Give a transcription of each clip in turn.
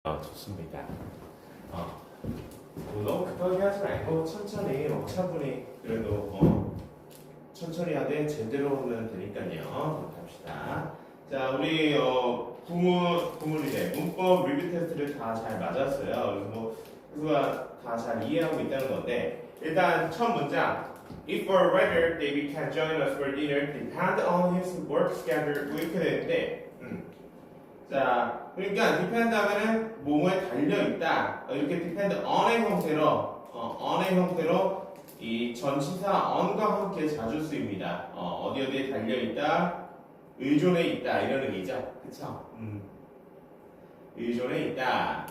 좋습니다. 너무 급하게 하지 말고 천천히 차분히 그래도 천천히 하되 제대로 하면 되니까요. 그렇게 합시다. 자, 우리 구문이래 문법 리뷰 테스트를 다 잘 맞았어요. 그래서 뭐 그가 다 잘 이해하고 있다는 건데 일단 첫 문장 If or whether David can join us for dinner depend on his work schedule 뭐 이렇게 되는데 자, 그러니까 depend 하면은 뭐뭐에 달려있다 이렇게 depend on의 형태로 이 전치사 on과 함께 자주 쓰입니다. 어디에 달려있다 의존해 있다 이런 의미죠. 그쵸? 의존해 있다.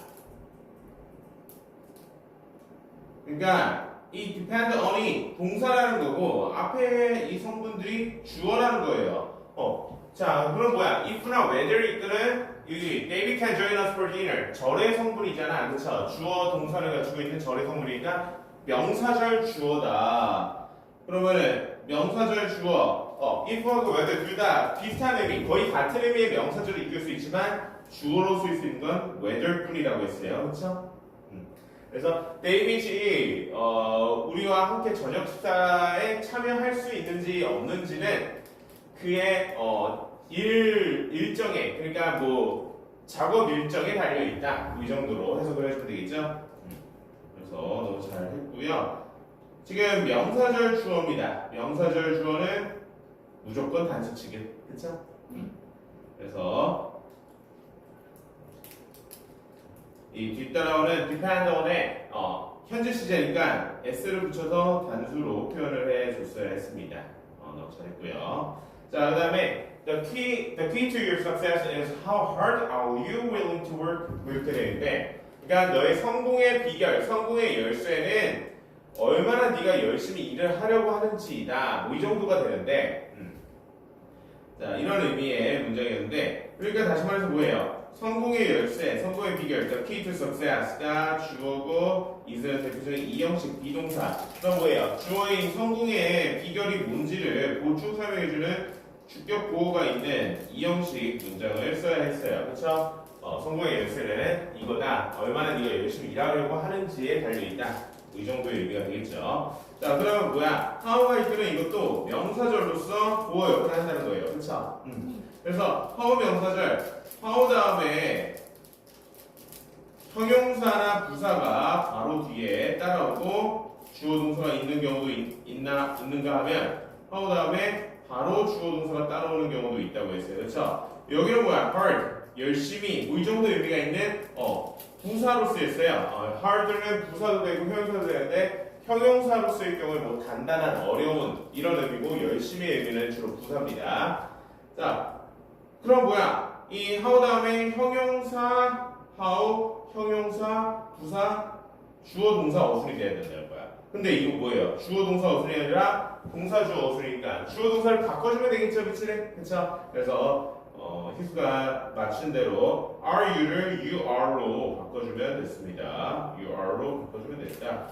그러니까 이 depend on이 동사라는 거고 앞에 이 성분들이 주어라는 거예요. 자, 그럼 뭐야? if나 whether 이끄는 여기 David can join us for dinner 절의 성분이잖아. 그쵸? 주어 동사를 가지고 있는 절의 성분이니까 명사절 주어다. 그러면은 명사절 주어 if하고 whether 둘 다 비슷한 의미 거의 같은 의미의 명사절을 이끌 수 있지만 주어로 쓸 수 있는 건 whether 뿐이라고 했어요. 그쵸? 그래서 데이빗이 우리와 함께 저녁 식사에 참여할 수 있는지 없는지는 그의 일정에 그러니까 뭐 작업 일정에 달려 있다 이 정도로 해석을 해주면 되겠죠. 그래서 너무 잘 했고요. 지금 명사절 주어입니다. 명사절 주어는 무조건 단수치기, 그렇죠? 그래서 이 뒤따라오는 depend on에 현재 시제니까 s를 붙여서 단수로 표현을 해줬어야 했습니다. 너무 잘했고요. 자, 그다음에 the key to your success is how hard are you willing to work 이렇게 되는데, 그러니까 너의 성공의 비결, 성공의 열쇠는 얼마나 네가 열심히 일을 하려고 하는지이다. 뭐 이 정도가 되는데, 자 이런 의미의 문장이었는데, 그러니까 다시 말해서 뭐예요? 성공의 열쇠, 성공의 비결, the key to success가 주어고 is는 대표적인 이형식 비동사. 그럼 뭐예요? 주어인 성공의 비결이 뭔지를 보충 설명해주는 주격 보호가 있는 이형식 문장을 써야 했어요. 그렇죠? 성공의 열쇠는 이거다. 얼마나 네가 열심히 일하려고 하는지에 달려있다. 이 정도의 의미가 되겠죠. 자, 그러면 뭐야? how가 이끄는 이것도 명사절로서 보호 역할을 한다는 거예요. 그렇죠? 그래서 how 명사절, how 다음에 형용사나 부사가 바로 뒤에 따라오고 주어 동사가 있는 경우도 있는가 하면 how 다음에 바로 주어 동사가 따라오는 경우도 있다고 했어요. 그렇죠? 여기는 뭐야? hard, 열심히, 뭐 이 정도 의미가 있는 부사로 쓰였어요. hard는 부사도 되고 형용사도 되는데 형용사로 쓰일 경우에 뭐 단단한, 어려운 이런 의미고 열심히의 의미는 주로 부사입니다. 자, 그럼 뭐야? 이 how 다음에 형용사, how, 형용사, 부사, 주어 동사 어순이 돼야 된다는 거야. 근데 이거 뭐예요? 주어 동사 어순이 아니라 동사 주어 어순이니까 주어 동사를 바꿔주면 되겠죠, 그치? 그쵸? 그래서 희수가 맞춘 대로 are you를 you are로 바꿔주면 됐습니다. you are로 바꿔주면 됐다.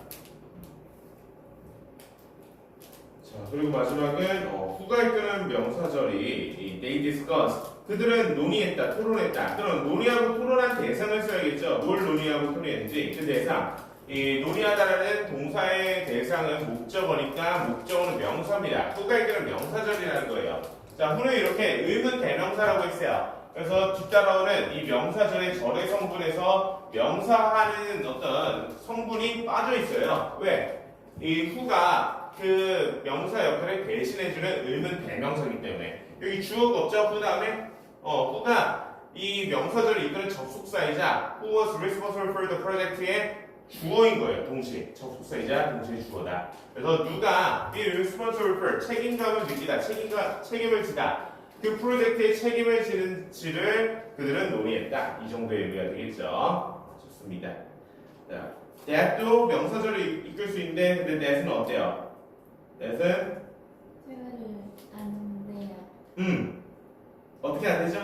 자, 그리고 마지막은 who가 이끄는 명사절이 they discussed. 그들은 논의했다, 토론했다. 그럼 논의하고 토론한 대상을 써야겠죠. 뭘 논의하고 토론했는지 그 대상. 이 논의하다라는 동사의 대상은 목적어니까 목적어는 명사입니다. who가 이끄는 명사절이라는 거예요. 자, who는 이렇게 의문 대명사라고 했어요. 그래서 뒤따라오는 이 명사절의 절의 성분에서 명사하는 어떤 성분이 빠져 있어요. 왜? 이 who가 그 명사 역할을 대신해주는 의문 대명사이기 때문에 여기 주어가 없죠. 그 다음에 who가 이 명사절을 이끄는 접속사이자 who was responsible for the project의 주어인 거예요. 동시에 접속사이자 동시에 주어다. 그래서 누가 이 responsible for 책임감을 느끼다, 책임을 지다. 그 프로젝트의 책임을 지를 그들은 논의했다. 이 정도의 의미가 되겠죠. 좋습니다. 자, that도 명사절을 이끌 수 있는데 근데 that은 어때요? that은 안 돼요. 어떻게 안 되죠?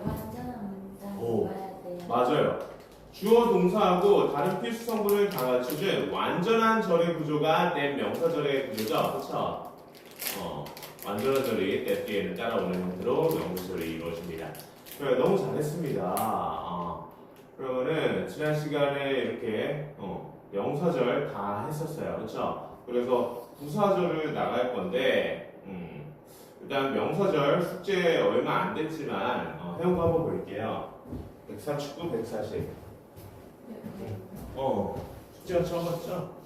완전한 문장 오. 봐야 돼요. 맞아요. 주어 동사하고 다른 필수 성분을 다 갖춰준 완전한 절의 구조가 된 명사절의 구조죠. 그렇죠? 완전한 절이 that 뒤에는 따라오는 형태로 명사절이 이루어집니다. 그래, 너무 잘했습니다. 그러면은 지난 시간에 이렇게 명사절 다 했었어요. 그렇죠? 그래서 부사절을 나갈 건데 일단 명사절 숙제 얼마 안 됐지만 해온 거 한번 볼게요. 139, 140. 숙제가 처음 왔죠?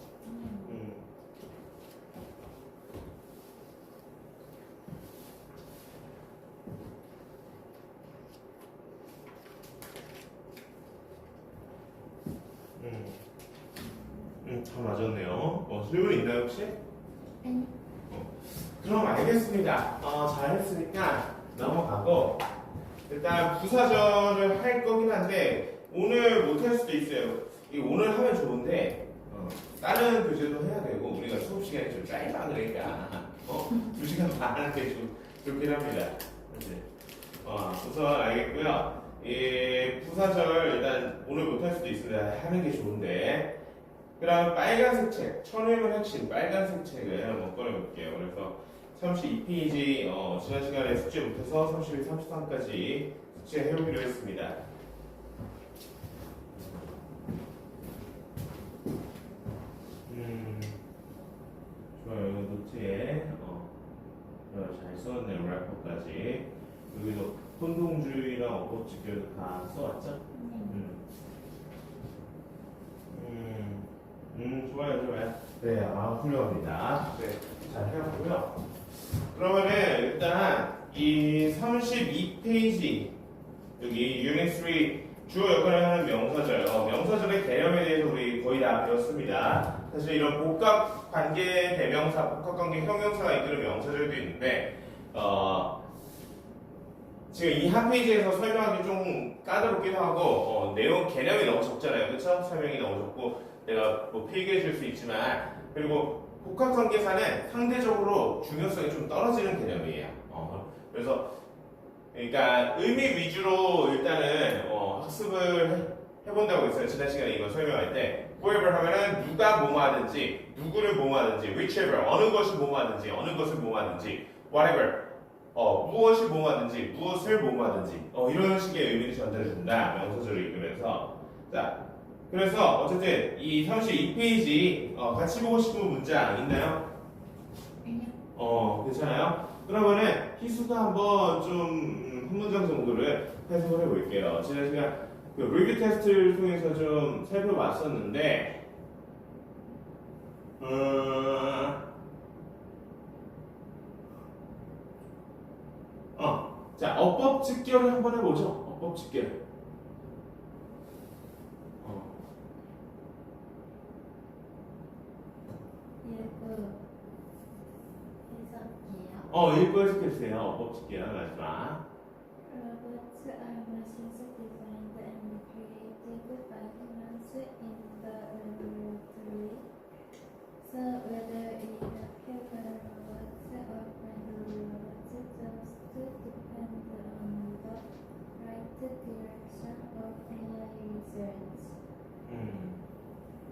다 맞았네요. 질문 있나요 혹시? 아니. 그럼 알겠습니다. 잘했으니까 넘어가고 일단 부사절을 할 거긴 한데 오늘 못 할 수도 있어요. 오늘 하면 좋은데 다른 교재도 해야 되고 우리가 수업 시간이 좀 짧아 그러니까 2시간 반 하는 게 좀 좋긴 합니다. 그치? 우선 알겠고요. 부사절 일단 오늘 못 할 수도 있으니까 하는 게 좋은데 그다음 빨간색 책, 천회문 핵심 빨간색 책을 한번 꺼내볼게요. 그래서 32페이지 지난 시간에 숙제 못해서 31, 33까지 숙제 해오기로 했습니다. 좋아요. 이거 노트에 잘 써왔네요. 래퍼까지. 여기도 혼동주의랑 어법집결도 다 써왔죠? 좋아요, 좋아요. 네, 훌륭합니다. 네, 잘 해왔고요. 그러면은 일단 이 32페이지 여기 유닛 3 주어 역할을 하는 명사절, 명사절의 개념에 대해서 우리 거의 다 배웠습니다. 사실 이런 복합관계 대명사, 복합관계 형용사가 이끄는 명사절도 있는데 지금 이 한 페이지에서 설명하기 좀 까다롭기도 하고 내용 개념이 너무 적잖아요, 그렇죠? 설명이 너무 적고 내가 뭐 필기해 줄 수 있지만 그리고 복합관계사는 상대적으로 중요성이 좀 떨어지는 개념이에요. 그래서 그러니까 의미 위주로 일단은 학습을 해본다고 했어요. 지난 시간에 이거 설명할 때 whoever 하면은 누가 뭐하든지 누구를 뭐하든지 whichever 어느 것이 뭐하든지 어느 것을 뭐하든지 whatever 무엇이 뭐하든지 무엇을 뭐하든지 이런 식의 의미를 전달해준다. 명사절을 읽으면서 자 그래서 어쨌든 이 32페이지 같이 보고 싶은 문장 있나요? 아니요. 괜찮아요? 그러면은 희수가 한번 좀 한 문장 정도를 해석을 해볼게요. 지난 시간 그 리뷰 테스트를 통해서 좀 살펴봤었는데 자 어법 직결을 한번 해보죠. 어법 직결. 읽고 해석해주세요. 어법 직결 마지막. Robots are machines designed and created by humans in the laboratory. So whether it human robots or manual robots just depend on the right direction of AI research.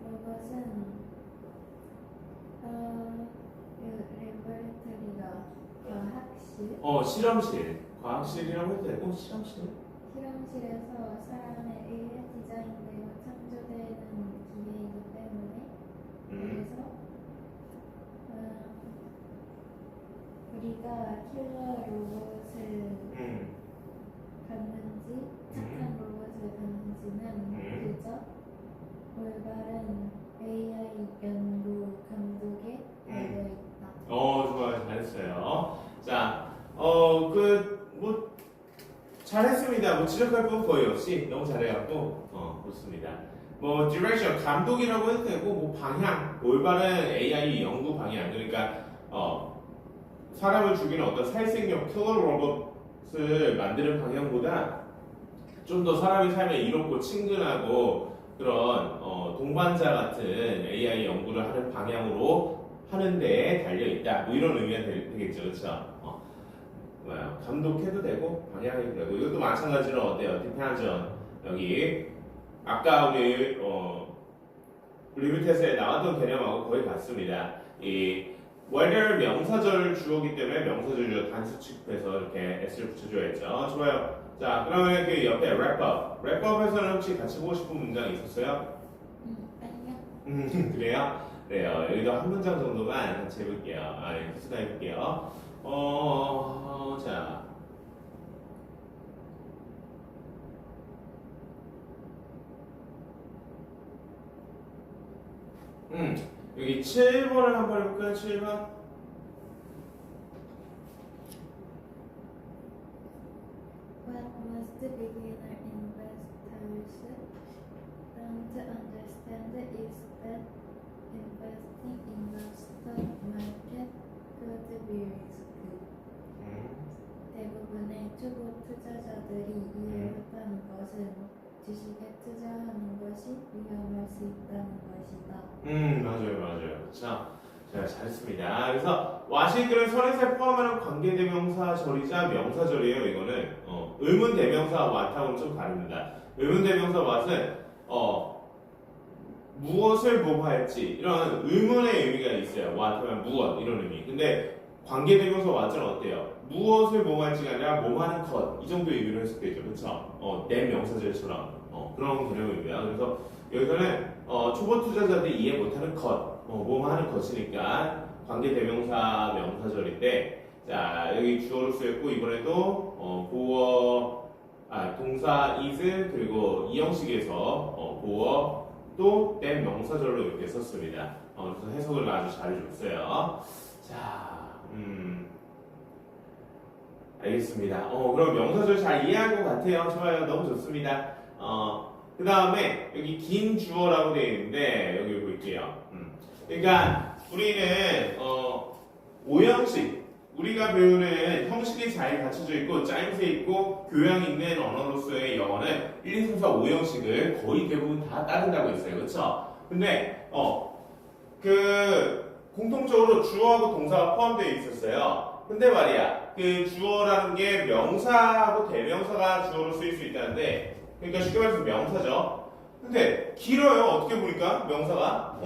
로봇은 레버리터리가 과학실 실험실. 과학실이라고 해도 되고 실험실. 실험실에서 사람에 의해 디자인되고 창조되는 기계이기 때문에 그래서 우리가 킬러 로봇을 갖는지 착한 로봇을 갖는지는 그저 올바른 AI 연구 감독에 달려있다. 좋아요. 잘했어요. 자, 뭐 잘했습니다. 뭐 지적할 건 거의 없이 너무 잘해갖고 좋습니다. 뭐 디렉션 감독이라고 해도 되고 뭐 방향 올바른 AI 연구 방향 그러니까 사람을 죽이는 어떤 살생력 킬러 로봇을 만드는 방향보다 좀 더 사람의 삶에 이롭고 친근하고 그런 동반자 같은 AI 연구를 하는 방향으로 하는데 달려 있다. 뭐 이런 의미가 되겠죠, 그렇죠? 감독해도 되고 방향해도 되고 이것도 마찬가지로 어때요? 디펜전 여기 아까 우리 리뷰 테스트에 나왔던 개념하고 거의 같습니다. 이 whether 명사절 주어기 때문에 명사절 주어 단수 취급해서 이렇게 s를 붙여줘야죠. 좋아요. 자, 그러면 그 옆에 wrap up. wrap up에서는 혹시 같이 보고 싶은 문장 있었어요? 아니요. 그래요? 그래요. 여기도 한 문장 정도만 같이 해볼게요. 수다해볼게요. 자. 여기 7번을 한번 해볼까요? 7번. What must beginner investors don't understand is that investing in the stock market could be risky. 대부분의 초보 투자자들이 이해 못하는 것은 주식에 투자하는 것이 위험할 수 있다는 것이다. 맞아요. 자, 잘했습니다. 그래서 와시글은 선행사에 포함하는 관계대명사절이자 명사절이에요. 이거는 의문대명사 what하고는 좀 다릅니다. 의문대명사 what은 무엇을 뭐할지 이런 의문의 의미가 있어요. what 하면 무엇 이런 의미. 근데 관계대명사 what은 어때요? 무엇을 뭐할지가 아니라 뭐하는 것 이 정도 의미로 해석되죠. 그렇죠? 내 명사절처럼 그런 개념입니다. 그래서 여기서는 초보 투자자들이 이해 못하는 것, 뭐하는 것이니까 관계대명사 명사절인데 자 여기 주어로 쓰였고 이번에도 동사 is 그리고 이 형식에서 보어 또 된 명사절로 이렇게 썼습니다. 그래서 해석을 아주 잘해줬어요. 자, 알겠습니다. 그럼 명사절 잘 이해한 것 같아요. 좋아요. 너무 좋습니다. 그 다음에 여기 긴 주어라고 되어 있는데 여기 볼게요. 그러니까 우리는 5형식 우리가 배우는 형식이 잘 갖춰져 있고 짜임새 있고 교양 있는 언어로서의 영어는 1, 2, 3, 4, 5형식을 거의 대부분 다 따른다고 했어요. 그렇죠? 근데 공통적으로 주어하고 동사가 포함되어 있었어요. 근데 말이야 그 주어라는 게 명사하고 대명사가 주어로 쓰일 수 있다는데 그러니까 쉽게 말해서 명사죠. 근데 길어요. 어떻게 보니까 명사가.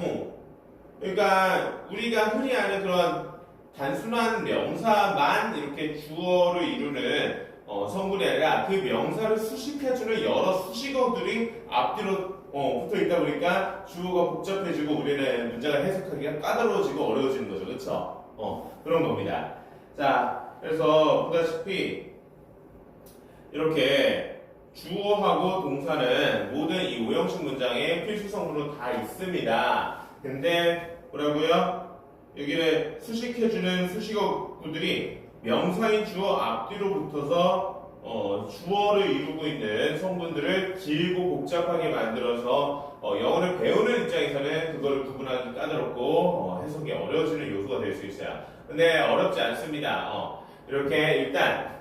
그러니까 우리가 흔히 아는 그런 단순한 명사만 이렇게 주어를 이루는 성분이 아니라 그 명사를 수식해주는 여러 수식어들이 앞뒤로 붙어 있다 보니까 주어가 복잡해지고 우리는 문장을 해석하기가 까다로워지고 어려워지는 거죠. 그렇죠? 그런 겁니다. 자, 그래서 보다시피 이렇게 주어하고 동사는 모든 이 5형식 문장에 필수 성분으로 다 있습니다. 근데 뭐라고요? 여기를 수식해주는 수식어구들이 명사인 주어 앞뒤로 붙어서 주어를 이루고 있는 성분들을 길고 복잡하게 만들어서 영어를 배우는 입장에서는 그거를 구분하기 까다롭고 해석이 어려워지는 요소가 될 수 있어요. 근데 어렵지 않습니다. 이렇게 일단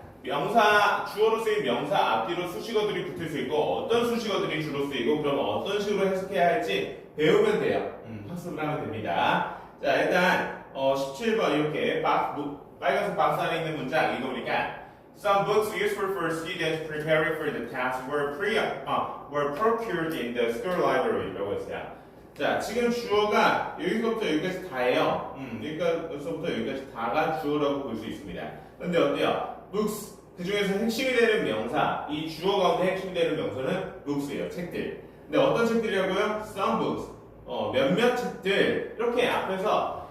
주어로 쓰인 명사 앞뒤로 수식어들이 붙을 수 있고 어떤 수식어들이 주로 쓰이고 그럼 어떤 식으로 해석해야 할지 배우면 돼요. 학습을 하면 됩니다. 자 일단 17번 이렇게 빨간색 박스 안에 있는 문장 읽어보니까 Some books useful for students preparing for the test were procured in the school library라고 했어요. 자 지금 주어가 여기서부터 여기까지 다예요. 여기서부터 여기까지 다가 주어라고 볼 수 있습니다. 근데 어때요? books 그 중에서 핵심이 되는 명사 이 주어 가운데 핵심이 되는 명사는 books예요. 책들. 근데 어떤 책들이라고요? Some books 몇몇 책들 이렇게 앞에서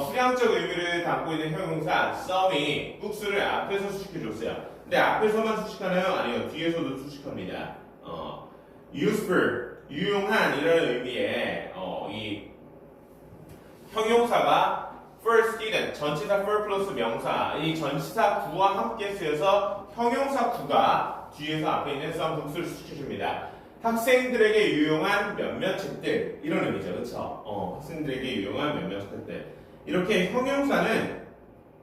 수량적 의미를 담고 있는 형용사 some이 books를 앞에서 수식해줬어요. 근데 앞에서만 수식하나요? 아니요. 뒤에서도 수식합니다. useful 유용한 이런 의미의 이 형용사가 for student 전치사 for 플러스 명사 이 전치사 구와 함께 쓰여서 형용사 구가 뒤에서 앞에 있는 some books를 수식해줍니다. 학생들에게 유용한 몇몇 책들 이런 의미죠. 그렇죠? 학생들에게 유용한 몇몇 책들 이렇게 형용사는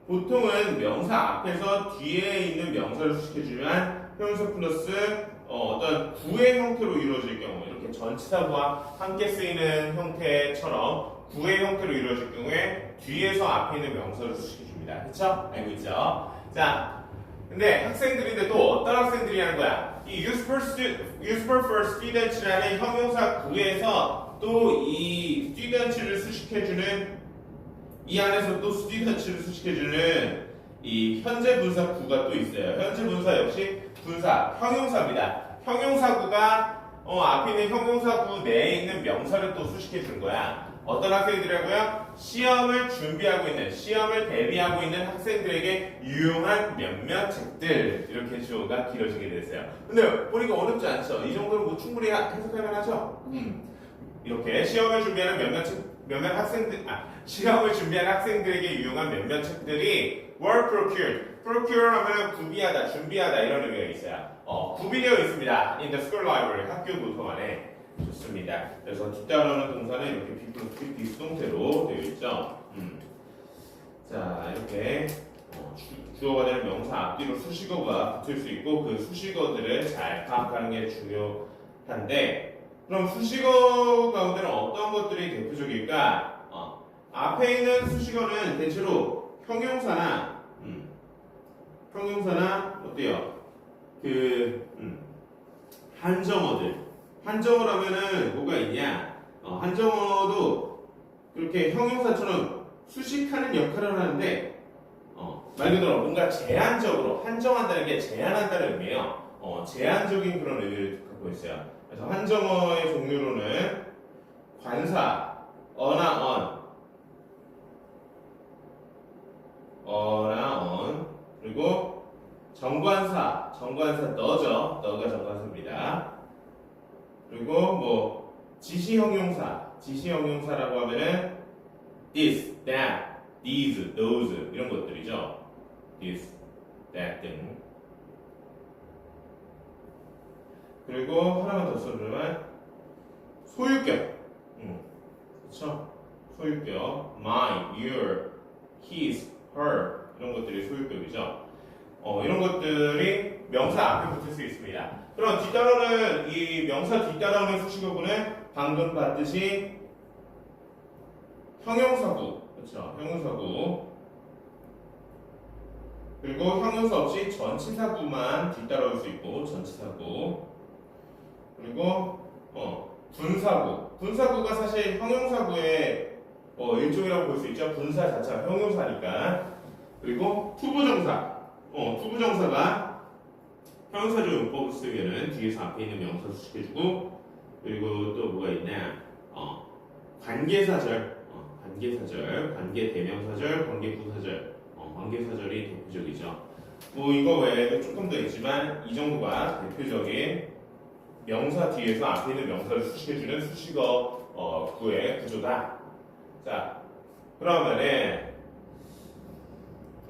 보통은 명사 앞에서 뒤에 있는 명사를 수식해주면 형용사 플러스 어떤 구의 형태로 이루어질 경우 이렇게 전치사구와 함께 쓰이는 형태처럼 구의 형태로 이루어질 경우에 뒤에서 앞에 있는 명사를 수식해줍니다. 그렇죠? 알고 있죠? 자, 근데 학생들인데 또 어떤 학생들이 하는 거야? 이 useful for students라는 형용사 구에서 또 이 students를 수식해주는 이 안에서 또 student를 수식해주는 이 현재 분사 구가 또 있어요. 현재 분사 역시 분사 형용사입니다. 형용사구가 앞에 있는 형용사구 내에 있는 명사를 또 수식해 주는 거야. 어떤 학생들이라고요? 시험을 준비하고 있는, 시험을 대비하고 있는 학생들에게 유용한 몇몇 책들. 이렇게 주어가 길어지게 됐어요. 근데 보니까 어렵지 않죠? 이 정도는 뭐 충분히 해석할만 하죠? 이렇게 시험을 준비하는 몇몇 학생들, 시험을 준비하는 학생들에게 유용한 몇몇 책들이 were procured. procure 하면 구비하다, 준비하다 이런 의미가 있어요. 구비되어 있습니다. in the school library. 학교 도서관에. 좋습니다. 그래서 뒤따르는 동사는 이렇게 비수동태로 되어 있죠. 자, 이렇게 주어가 되는 명사 앞뒤로 수식어가 붙을 수 있고 그 수식어들을 잘 파악하는 게 중요한데 그럼 수식어 가운데는 어떤 것들이 대표적일까? 앞에 있는 수식어는 대체로 형용사나 어때요? 한정어를 하면은 뭐가 있냐? 한정어도 그렇게 형용사처럼 수식하는 역할을 하는데 말 그대로 뭔가 제한적으로 한정한다는 게 제한한다는 의미예요. 제한적인 그런 의미를 갖고 있어요. 그래서 한정어의 종류로는 관사, 어나 on 그리고 정관사 너죠. 너가 정관사입니다. 그리고 뭐 지시형용사라고 하면은 this, that, these, those 이런 것들이죠. this, that 등. 그리고 하나만 더 써주면 소유격. 그렇죠? 소유격. mine, your, his, her 이런 것들이 소유격이죠. 이런 것들이 명사 앞에 붙을 수 있습니다. 그럼 뒤따르는 이 명사 뒤따르는 수식어구는 방금 봤듯이 형용사구, 그렇죠? 형용사구. 그리고 형용사 없이 전치사구만 뒤따라올 수 있고 전치사구. 그리고 분사구가 사실 형용사구의 일종이라고 볼 수 있죠. 분사 자체가 형용사니까. 그리고 투부정사가 형용사적 용법을 쓰기에는 뒤에서 앞에 있는 명사 수식해주고 그리고 또 뭐가 있냐 관계사절, 관계대명사절, 관계부사절, 관계사절이 대표적이죠. 뭐 이거 외에도 조금 더 있지만 이 정도가 대표적인 명사 뒤에서 앞에 있는 명사를 수식해주는 수식어 구의 구조다. 자, 그러면은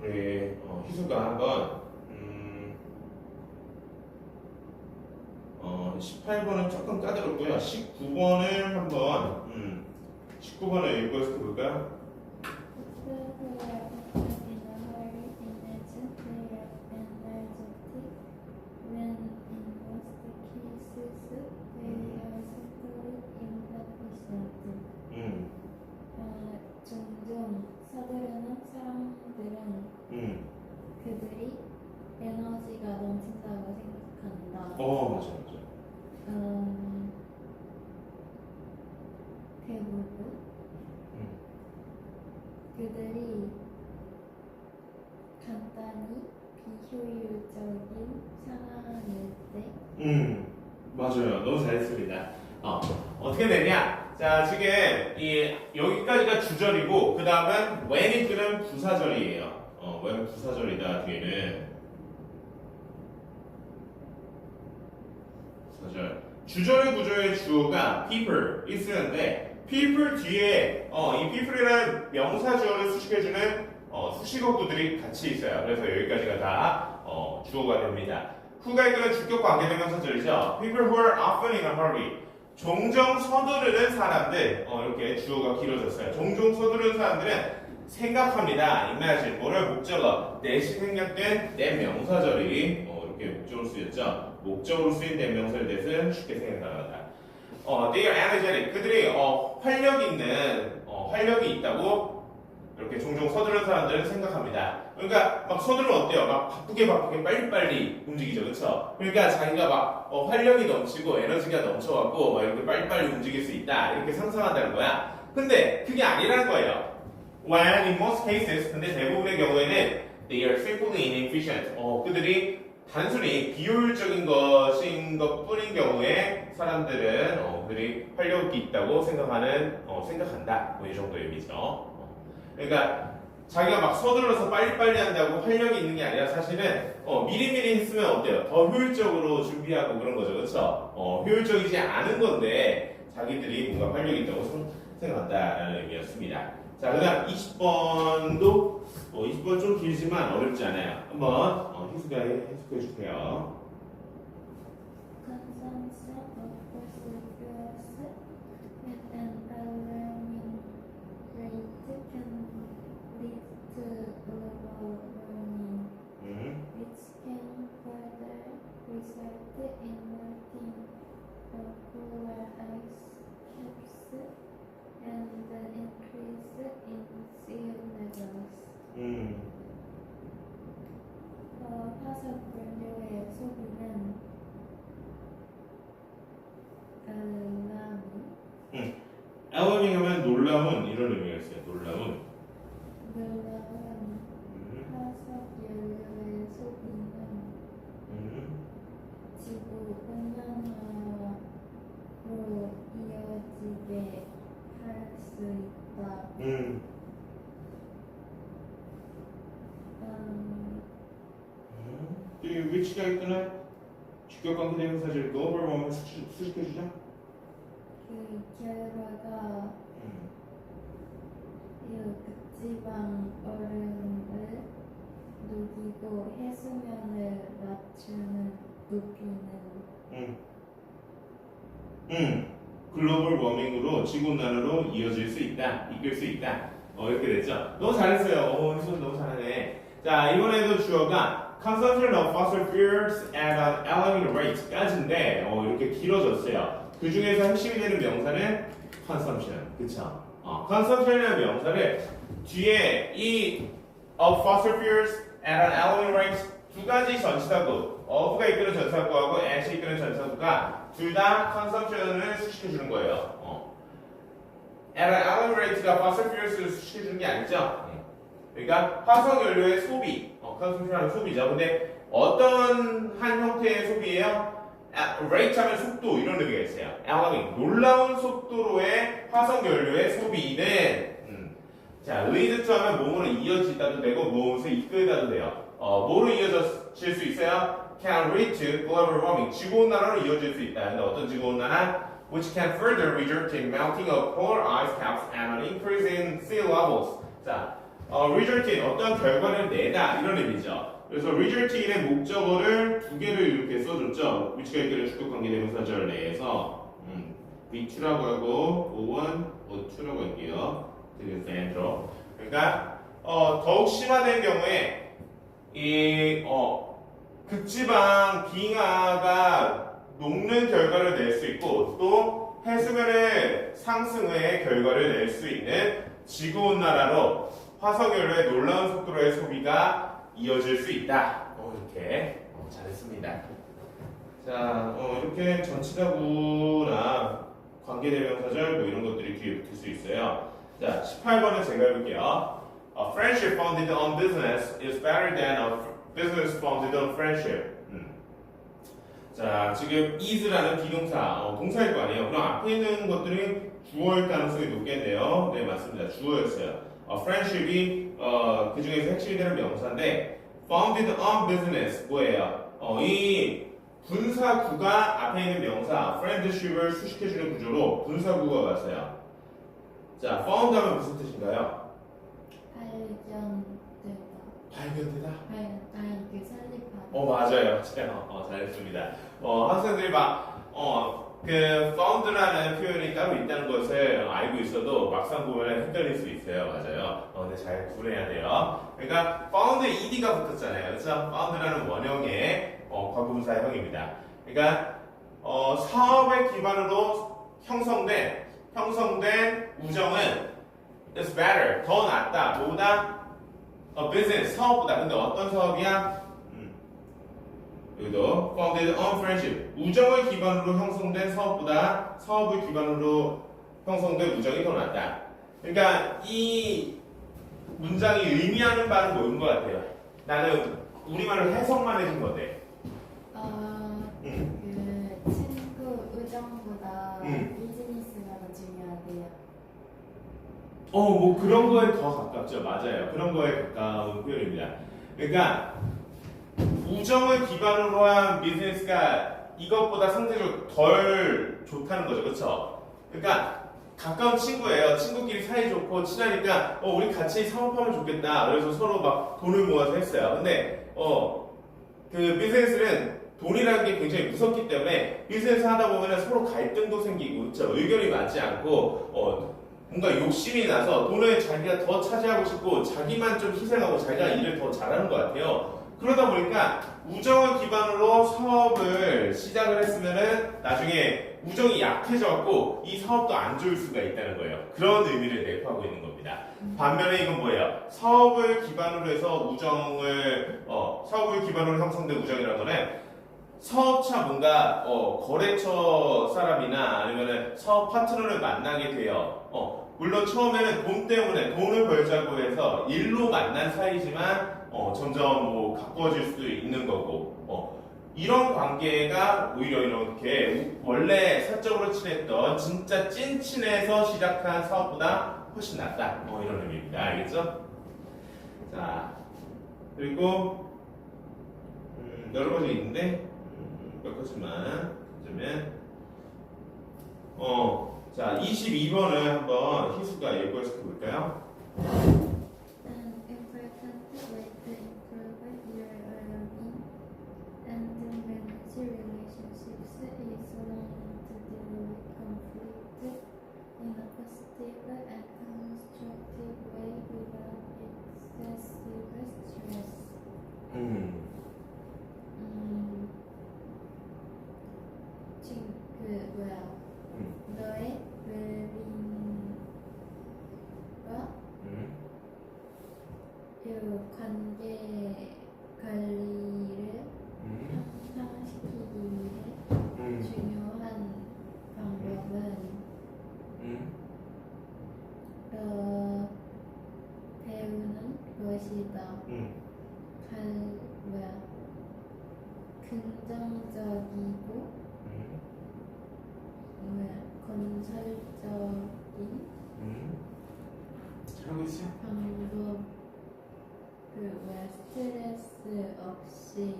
우리 희수가 한번 18번은 조금 까다롭고요. 19번을 한번 19번을 읽어서 볼까? 종종 서두르는 사람들은 그들이 에너지가 넘친다고 생각한다. 맞아. 대부분 그들이 간단히 비효율적인 상황일 때 맞아요. 너무 잘했습니다. 어떻게 되냐? 자, 지금 여기까지가 주절이고 그 다음은 when이 뜨는 부사절이에요. when 부사절이다. 뒤에는 부사절. 주절의 구조의 주어가 people이 쓰는데 people 뒤에 이 people이라는 명사 주어를 수식해주는 수식어구들이 같이 있어요. 그래서 여기까지가 다 주어가 됩니다. who가 이끄는 주격 관계대명사절이죠. people who are often in a hurry. 종종 서두르는 사람들. 이렇게 주어가 길어졌어요. 종종 서두르는 사람들은 생각합니다. imagine 뭐를 목적어 대시 생략된 내 명사절이 이렇게 목적으로 쓰였죠. 목적으로 쓰인 내 명사를 대신 쉽게 생각하다. they are energetic. 그들이 활력이 있다고 이렇게 종종 서두르는 사람들은 생각합니다. 그러니까 막 서두르면 어때요? 막 바쁘게 빨리빨리 움직이죠, 그렇죠? 그러니까 자기가 막 활력이 넘치고 에너지가 넘쳐갖고 막 이렇게 빨리빨리 움직일 수 있다 이렇게 상상한다는 거야. 근데 그게 아니라는 거예요. When in most cases, 근데 대부분의 경우에는 they are simply inefficient. 그들이 단순히 비효율적인 것인 것뿐인 경우에 사람들은 그들이 활력이 있다고 생각한다. 뭐 이 정도 의미죠. 그러니까 자기가 막 서둘러서 빨리빨리 한다고 활력이 있는 게 아니라 사실은 미리미리 했으면 어때요? 더 효율적으로 준비하고 그런 거죠. 그렇죠? 효율적이지 않은 건데 자기들이 뭔가 활력이 있다고 생각한다라는 의미였습니다. 자, 그 다음 20번도 20번 좀 길지만 어렵지 않아요. 한번 희수가 해석해 주세요. Consumption of fossil fuels at an alarming rate can lead to global warming, which can further result in melting of polar ice caps and an increase in sea levels. 화석 연료의 소비는 alarming 하면 놀라운 이런 의미가 있어요. 놀라운. 화석 연료의 소비는 지구 온난화로 이어지게 할 수 있다. 이 위치가 있거나 직격관계 대명사절 global warming 수식해주죠. 그 결과가 이 극지방 얼음을 녹이고 해수면을 높이는 글로벌 워밍으로 지구온난화로 이어질 수 있다, 이끌 수 있다. 이렇게 됐죠. 너무 잘했어요. 희수 너무 잘하네. 자, 이번에도 주어가 consumption of fossil fuels at an alarming rate까지인데 이렇게 길어졌어요. 그 중에서 핵심이 되는 명사는 consumption, 그쵸? consumption이라는 명사를 뒤에 이 of fossil fuels at an alarming rate 두 가지 전치사구, of가 이끄는 전치사구하고 at이 이끄는 전치사구가 둘 다 consumption을 수식해주는 거예요. at an alarming rate가 fossil fuels를 수식해주는 게 아니죠. 그러니까 화석연료의 소비, consumption하는 소비죠. 근데 어떤 한 형태의 소비예요? rate 하면 속도 이런 의미가 있어요. alarming, 놀라운 속도로의 화석연료의 소비는 자, lead to 하면 몸으로 이어지다도 되고 몸으로 이끌다도 돼요. 뭐로 이어질 수 있어요? can lead to global warming, 지구온난화로 이어질 수 있다. 근데 어떤 지구온난화? which can further result in melting of polar ice caps and an increase in sea levels. 자, result in 어떤 결과를 내다 이런 의미죠. 그래서 result in의 목적어를 두 개를 이렇게 써줬죠. which가 이끄는 주격관계대명사절 내에서 be2라고 하고 o1, o2라고 할게요. 되게 센트로. 그러니까 더욱 심화된 경우에 이 극지방 빙하가 녹는 결과를 낼 수 있고 또 해수면의 상승의 결과를 낼 수 있는 지구온난화로 화석연료의 놀라운 속도로의 소비가 이어질 수 있다. 이렇게 잘했습니다. 자, 이렇게 전치사구나 관계대명사절 뭐 이런 것들이 뒤에 붙을 수 있어요. 자, 18번은 제가 해볼게요. A friendship founded on business is better than a business founded on friendship. 자, 지금 is라는 비동사, 동사일 거 아니에요. 그럼 앞에 있는 것들이 주어일 가능성이 높겠네요. 네, 맞습니다. 주어였어요. friendship이 그 중에서 핵심이 되는 명사인데 founded on business 뭐예요? 이 분사구가 앞에 있는 명사 friendship을 수식해주는 구조로 분사구가 왔어요. 자, found 하면 무슨 뜻인가요? 발견되다? 그 설립하다. 맞아요. 잘했습니다. 학생들이 그 found라는 표현이 따로 있다는 것을 알고 있어도 막상 보면 헷갈릴 수 있어요. 맞아요. 근데 잘 구분해야 돼요. 그러니까 found에 ed가 붙었잖아요. 그래서 found라는 원형의 과거분사형입니다. 그러니까 사업의 기반으로 형성된 우정은 is better, 더 낫다, 뭐보다 business, 사업보다. 근데 어떤 사업이야? 여기도 founded on friendship, 우정을 기반으로 형성된 사업보다 사업을 기반으로 형성된 우정이 더 낫다. 그러니까 이 문장이 의미하는 바는 뭐인 것 같아요? 나는 우리말을 해석만 해준 건데. 그 친구 의정보다 음. 비즈니스가 더 중요하대요. 뭐 그런 거에 더 가깝죠. 맞아요. 그런 거에 가까운 표현입니다. 그러니까 우정을 기반으로 한 비즈니스가 이것보다 상대적으로 덜 좋다는 거죠. 그렇죠? 그러니까 가까운 친구예요. 친구끼리 사이 좋고 친하니까 우리 같이 사업하면 좋겠다. 그래서 서로 막 돈을 모아서 했어요. 근데 그 비즈니스는 돈이라는 게 굉장히 무섭기 때문에 비즈니스 하다 보면 서로 갈등도 생기고 그렇죠? 의견이 맞지 않고 뭔가 욕심이 나서 돈을 자기가 더 차지하고 싶고 자기만 좀 희생하고 자기가 일을 더 잘하는 것 같아요. 그러다 보니까 우정을 기반으로 사업을 시작을 했으면은 나중에 우정이 약해져갖고 이 사업도 안 좋을 수가 있다는 거예요. 그런 의미를 내포하고 있는 겁니다. 반면에 이건 뭐예요? 사업을 기반으로 해서 사업을 기반으로 형성된 우정이라는 거는 사업차 뭔가 거래처 사람이나 아니면은 사업 파트너를 만나게 돼요. 물론 처음에는 돈 때문에 돈을 벌자고 해서 일로 만난 사이지만 점점 뭐 가까워질 수도 있는 거고 이런 관계가 오히려 이렇게 원래 사적으로 친했던 진짜 찐친해서 시작한 사업보다 훨씬 낫다 이런 의미입니다. 알겠죠? 자 그리고 여러 가지 있는데 몇 가지만 보자면 자 22번을 한번 희수가 읽어서 볼까요? An important way to improve your learning and manage relationships is learning to deal with conflict in a positive and constructive way without excessive stress. 지금 너의 웰빙과 그 관계 관리를 향상시키기 위해 중요한 방법은 배우는 것이다. 긍정적이고 건설적인 잘하고 있어요? 방법 스트레스 없이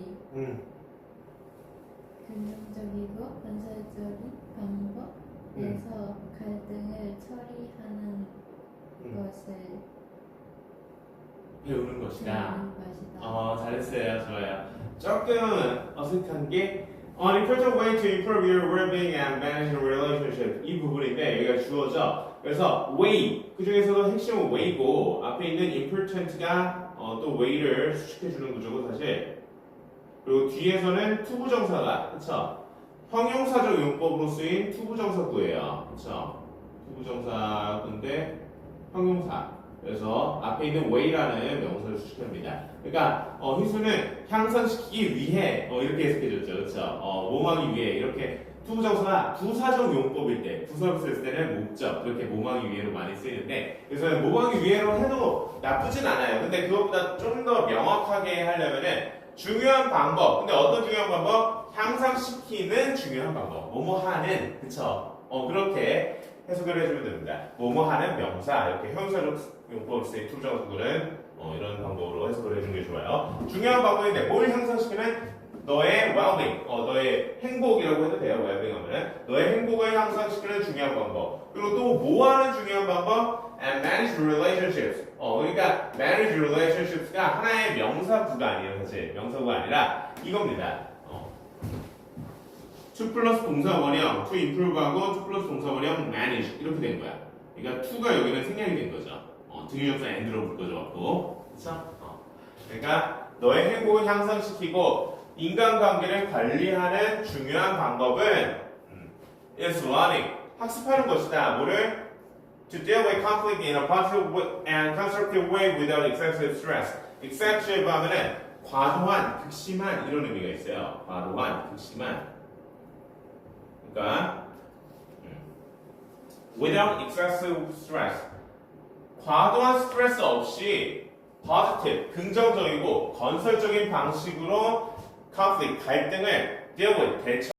긍정적이고 건설적인 방법에서 갈등을 처리하는 것을 배우는 것이다. 배우는 것이다. 잘했어요. 좋아요. 조금 어색한 게 An important way to improve your well-being and manage your relationship 이 부분인데 여기가 주어져. 그래서 way 그 중에서도 핵심은 way고 앞에 있는 important가 또 way를 수식해주는 구조고 사실 그리고 뒤에서는 투부정사가 그쵸? 형용사적 용법으로 쓰인 투부정사구예요. 그쵸? 투부정사구인데 형용사 그래서 앞에 있는 way라는 명사를 수식합니다. 그러니까 희수는 향상시키기 위해 이렇게 해석해줬죠. 그렇죠? 몸하기 위해 이렇게 투부정사나 부사적 용법일 때 부사를 쓸 때는 목적 그렇게 몸하기 위해로 많이 쓰이는데 그래서 몸하기 위해로 해도 나쁘진 않아요. 근데 그것보다 좀 더 명확하게 하려면은 중요한 방법 근데 어떤 중요한 방법? 향상시키는 중요한 방법 뭐뭐 하는 그쵸? 그렇게 해석을 해주면 됩니다. 뭐뭐 하는 명사 이렇게 형용사적 용법을 쓰인 투부정사구는 이런 방법으로 해석을 해주는 게 좋아요. 중요한 방법인데 뭘 향상시키면 너의 well-being, 너의 행복이라고 해도 돼요. well-being 하면은 너의 행복을 향상시키는 중요한 방법. 그리고 또 뭐 하는 중요한 방법? And manage relationships. 그러니까 manage relationships가 하나의 명사구가 아니에요. 사실 명사구가 아니라 이겁니다. to 플러스 동사 원형, to improve하고 to 플러스 동사 원형 manage 이렇게 된 거야. 그러니까 to가 여기는 생략이 된 거죠. 등유정사 and로 묶어줘갖고, 그렇죠? 그러니까 너의 행복을 향상시키고 인간관계를 관리하는 중요한 방법은 is learning 학습하는 것이다. 뭐를? To deal with conflict in a positive and constructive way without excessive stress. excessive 하면은 과도한, 극심한 이런 의미가 있어요. 과도한, 극심한. 그러니까 without excessive stress 과도한 스트레스 없이 positive, 긍정적이고 건설적인 방식으로 conflict, 갈등을 deal with, 대처